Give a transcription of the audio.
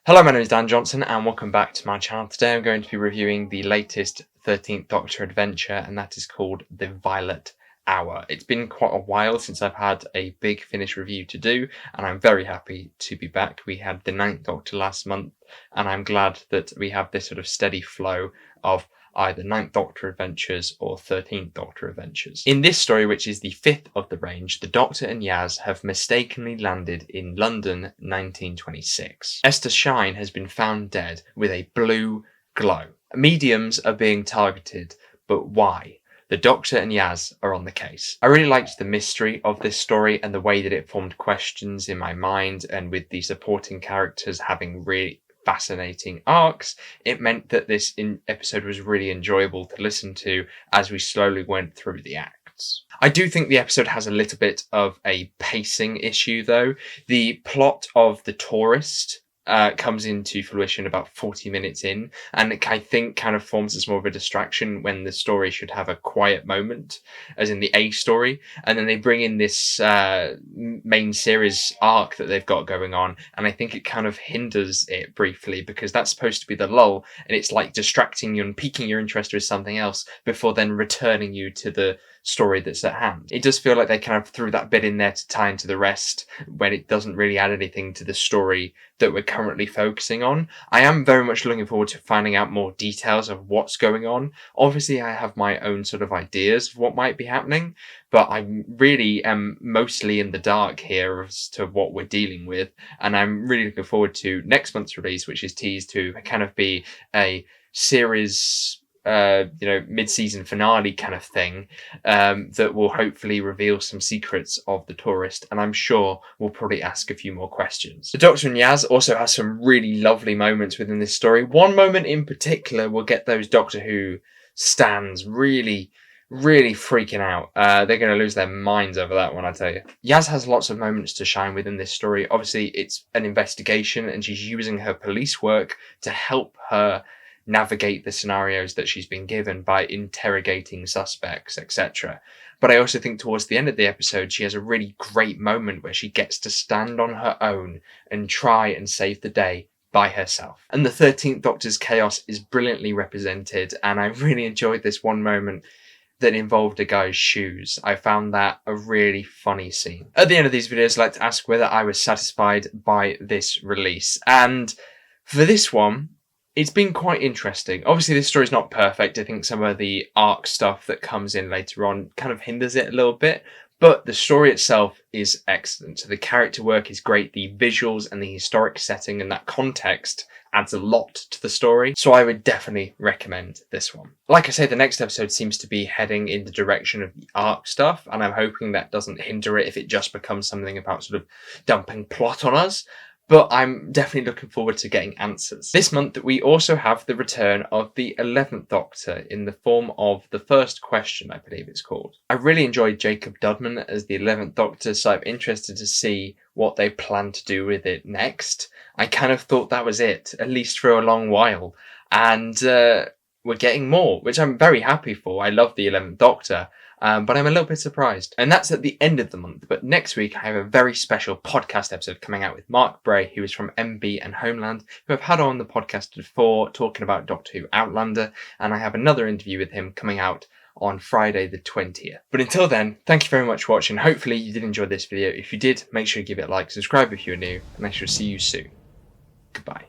Hello, my name is Dan Johnson and welcome back to my channel. Today I'm going to be reviewing the latest 13th Doctor adventure, and that is called The Violet Hour. It's been quite a while since I've had a big finish review to do, and I'm very happy to be back. We had the 9th Doctor last month, and I'm glad that we have this sort of steady flow of either 9th Doctor adventures or 13th Doctor adventures. In this story, which is the 5th of the range, the Doctor and Yaz have mistakenly landed in London 1926. Esther Shine has been found dead with a blue glow. Mediums are being targeted, but why? The Doctor and Yaz are on the case. I really liked the mystery of this story and the way that it formed questions in my mind, and with the supporting characters having really fascinating arcs, it meant that this episode was really enjoyable to listen to as we slowly went through the acts. I do think the episode has a little bit of a pacing issue though. The plot of the tourist comes into fruition about 40 minutes in, and I think kind of forms as more of a distraction when the story should have a quiet moment, as in the A story, and then they bring in this main series arc that they've got going on, and I think it kind of hinders it briefly because that's supposed to be the lull, and it's like distracting you and piquing your interest with something else before then returning you to the story that's at hand. It does feel like they kind of threw that bit in there to tie into the rest when it doesn't really add anything to the story that we're currently focusing on. I am very much looking forward to finding out more details of what's going on. Obviously, I have my own sort of ideas of what might be happening, but I really am mostly in the dark here as to what we're dealing with, and I'm really looking forward to next month's release, which is teased to kind of be a series mid-season finale kind of thing, that will hopefully reveal some secrets of the tourist, and I'm sure we'll probably ask a few more questions. The Doctor and Yaz also has some really lovely moments within this story. One moment in particular will get those Doctor Who stans really freaking out. They're going to lose their minds over that one, I tell you. Yaz has lots of moments to shine within this story. Obviously, it's an investigation, and she's using her police work to help her navigate the scenarios that she's been given by interrogating suspects, etc. But I also think towards the end of the episode, she has a really great moment where she gets to stand on her own and try and save the day by herself. And the 13th Doctor's chaos is brilliantly represented, and I really enjoyed this one moment that involved a guy's shoes. I found that a really funny scene. At the end of these videos, I'd like to ask whether I was satisfied by this release. And for this one, it's been quite interesting. Obviously, this story's not perfect. I think some of the arc stuff that comes in later on kind of hinders it a little bit, but the story itself is excellent. So the character work is great. The visuals and the historic setting and that context adds a lot to the story. So I would definitely recommend this one. Like I say, the next episode seems to be heading in the direction of the arc stuff, and I'm hoping that doesn't hinder it if it just becomes something about sort of dumping plot on us. But I'm definitely looking forward to getting answers. This month, we also have the return of the 11th Doctor in the form of The First Question, I believe it's called. I really enjoyed Jacob Dudman as the 11th Doctor, so I'm interested to see what they plan to do with it next. I kind of thought that was it, at least for a long while. And we're getting more, which I'm very happy for. I love the 11th Doctor. But I'm a little bit surprised. And that's at the end of the month. But next week, I have a very special podcast episode coming out with Mark Bray, who is from MB and Homeland, who I've had on the podcast before talking about Doctor Who Outlander. And I have another interview with him coming out on Friday the 20th. But until then, thank you very much for watching. Hopefully you did enjoy this video. If you did, make sure you give it a like, subscribe if you're new, and I shall see you soon. Goodbye.